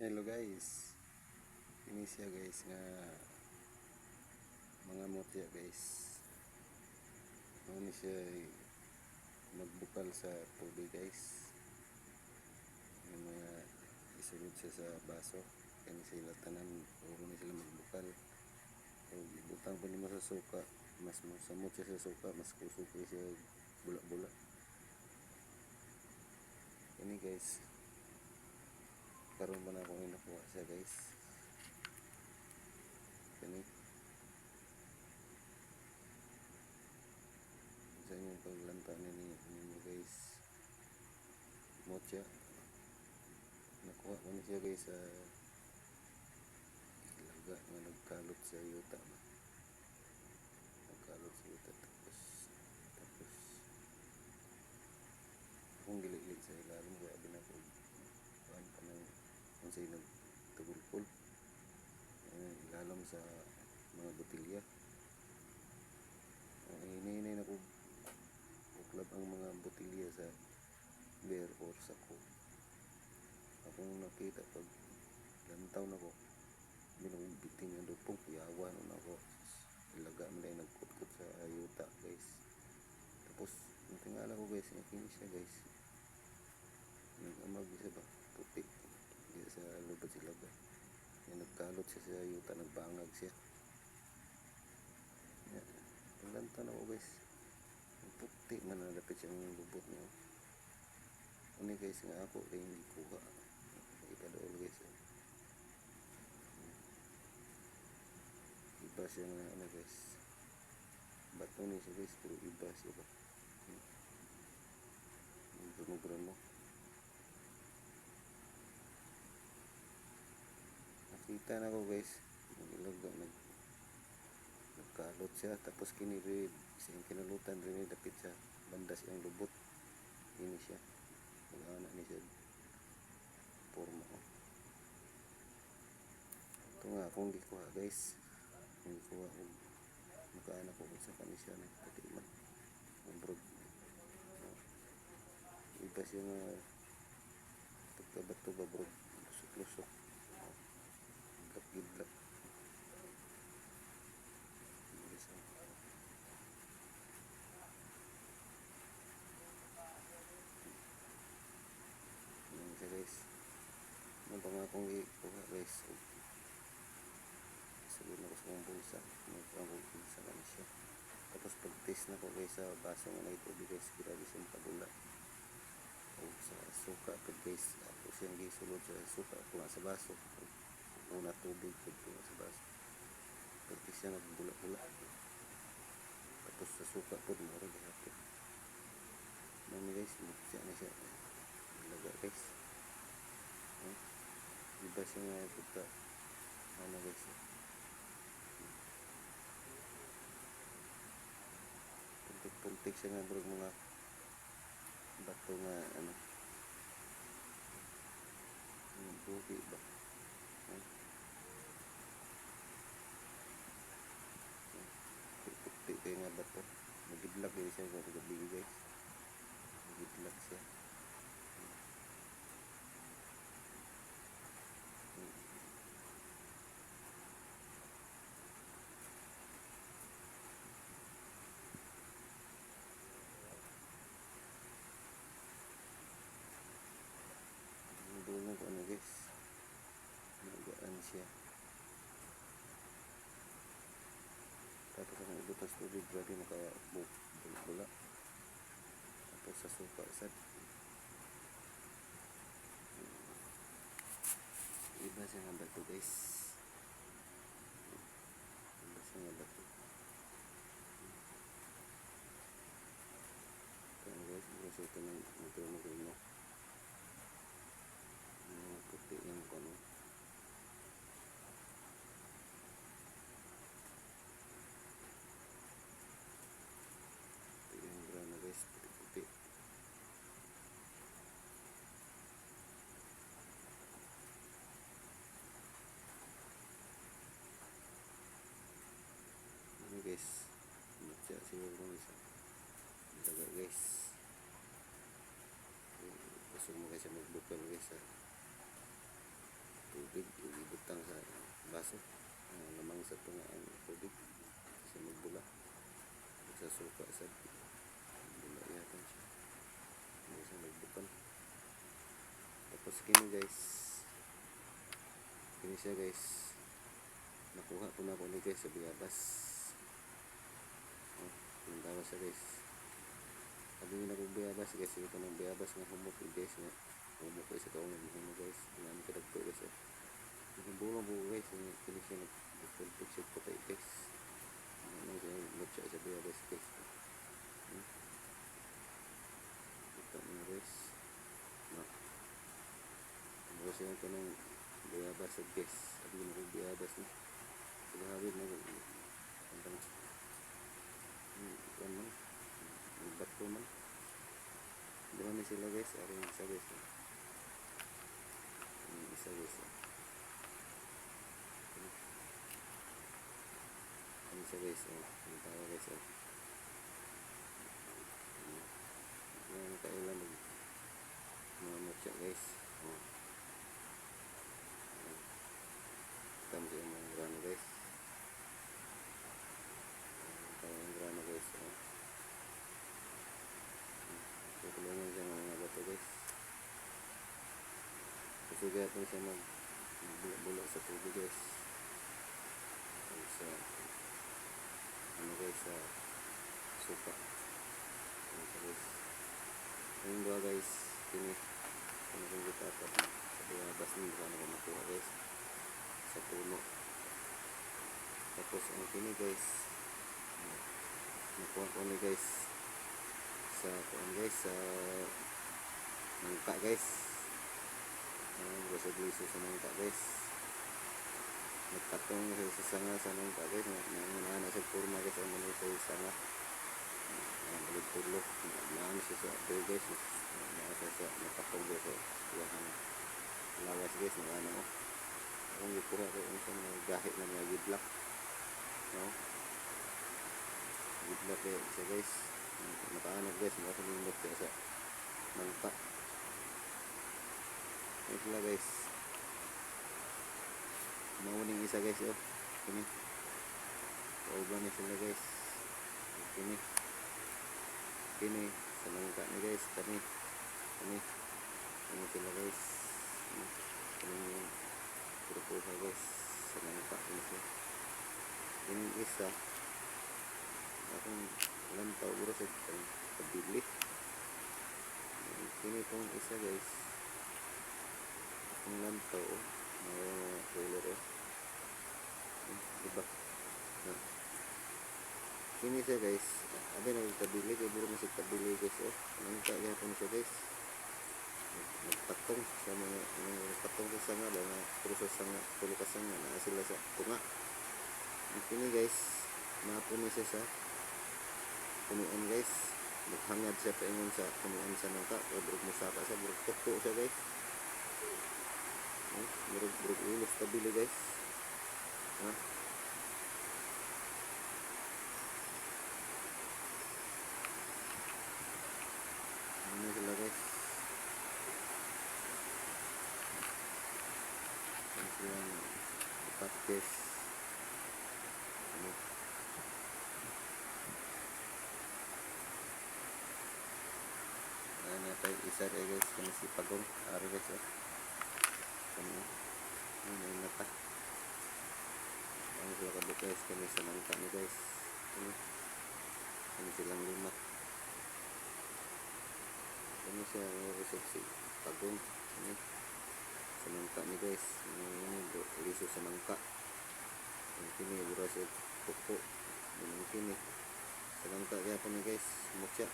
Hello guys, ini siya guys nga mga mutya guys. Ano siya magbukal sa tubig guys. Yung mga isulod siya sa baso. Kani sila tanan, puro na sila magbukal. So, ibutang pa nimo sa suka, mas samot siya sa suka, mas kusok siya bula-bula. Ini guys, karon man ako nakuha siya guys. Kani sa inyong paglanta ninyo guys, mutya nakuha ko na siya guys sa ilaga nga nagkalot sa yuta ba, nagkalot sa yuta tapos akong gilig sa ilalim kaya binako kuhan pa ng kung sa'y nagtagulpol ilalim sa mga botilya. Hinay na ko buklab ang mga botilya sa beer or sako. Akong nakita pag lantaw na ko binagbiting ang dupong yawan na ako, ilaga mo na nagkutkot sa ayuta guys. Tapos natingala ko guys, nakini siya guys, nag-amag siya ba puti diya sa lubad sila ba, nagkalot siya sa ayuta, nagbangag siya. Lantaw na ko guys, puti man nalapit siyang lubot niya. Ano guys nga ako kaya hindi kuha ipadool guys. Iba siya nga ano guys, bato ni siya guys, pero iba siya ba, mo nakita na ko guys, nagkalot siya. Tapos kinirid siyang kinalutan rin, dapit sa banda siyang lubot, ini siya mag-ana ni siya forma ko. Ito nga akong gikuha guys, hindi kuha ko makaana ko sa kanisya na pati man brod. Iba siya nga pagkabato ba brod, lusok-lusok, gidlap-gidlap. Yan siya guys, ano ba nga akong gikuha guys, sabi na ko sa kong bulsa, nagkuha ko bulsa na siya. Tapos pag taste na ko guys sa baso nga na itubig guys, grabe siya makabula. O sa suka pag guys, ako siyang gisulod sa suka ako nga sa baso, una tubig ko nga sa baso, pag taste siya nagbula-bula. Tapos sa suka po mura gihapon nami guys, mutya na siya ilaga guys. Iba siya nga pagka ano guys, puntik-puntik siya nga bro, mga bato nga ano, buhi ba, puti kayo nga bato, magidlak yun siya kung gabi guys, magidlak siya. Dulong ko ano guys, nagaan siya. Tapos ang ibutas tubig, grabe makabula. Tapos sa suka sad, iba siya nga bato guys, iba siya nga bato. Kaya guys, gusto ito ng magulong puti yung kono. Puti yung grana guys, puti-puti. Ano guys, matya siguro kung isa daga guys. Gusto mo guys magbukal guys sa nga ang tubig kasi magbula sa suka sa bula yata siya hindi siya nagbukan. Tapos kini guys, kini siya guys, nakuha ko na ko ni guys sa biyabas. Pindawas siya guys. Sabi nyo na kong biyabas guys, ito ng biyabas nga humok guys nga humok ko sa kaong humok guys, hindi kadagpo guys. Nagbulang po guys, kini siya nagpulpulsik po tayo guys. Ano siya nagmutsa sa biyabas guys. Ito mga guys. Ano siya ito ng biyabas guys. Sabi nyo na kong biyabas na. Pagkahawid na hanggang ito man. Bato man. Doon na sila guys. Ari isa guys. Isa guys. Isa guys. Ang tawa guys. Yan kailan mamot siya guys. Tama siya mga grano guys. Tawa ng grano guys. Tutulungan siya mga bato guys. Kasugat mo siya magbulak sa tubig guys. Sa ano guys sa suka. Ano siya guys. Yung dua guys. Kini. Ano kong gitapat. Sa biyabas nyo. Ano kong makuha guys. Sa puno. Tapos ang kini guys. Nakuha ko ni guys. Sa guys sa nangka guys. Gusto sa nangka guys. Nagkatong sa sanga sa nangka guys. Nangunahan na sa kurma guys. Ang mali sa sanga. Maligtulo. Naan siya sa abel guys. Nakatong guys. Iyahan lawas guys. Nangana mo. Ang ikuha ko yung sa mga gahit na mga gidlak. No? Gidlak siya guys. Nakaanap guys, makalimot kaya sa nangka. Ito lang guys. Mauning isa guys oh. Kini. Kauban na sila guys. Kini. Kini. Sa nangka ni guys. Kani. Kani. Kani sila guys. Kani yung purupuha guys. Sa nangka ni siya. Kini isa. Akong lantaw bro sa pabili. Kini pong isa guys. Akong lantaw oh. Mga color oh. Diba? Kini siya guys. Abi nagtabili kay buro masig tabili guys oh. Nangka yapon siya guys. Nagpatong sa mga nagpatong sa sanga ba na puro sa sanga, tulo ka sanga na sila sa tunga. Kini guys, napuni siya sa punuan guys. Naghangad siya paingon sa punuan sa nangka. Burog musaka siya, burog tukto siya guys. Burog ulos tabili guys. Ano sila guys. Ano sila ipat guys. Tayo isa rin guys, kami si Pagong ari guys oh. Kami ano yung mata ano sila kabuk guys, kami sa nangka ni guys. Kami silang lima. Kami siya result si Pagong sa nangka ni guys. Liso sa nangka kini bura siya pupo kini sa nangka kaya po ni guys mutya.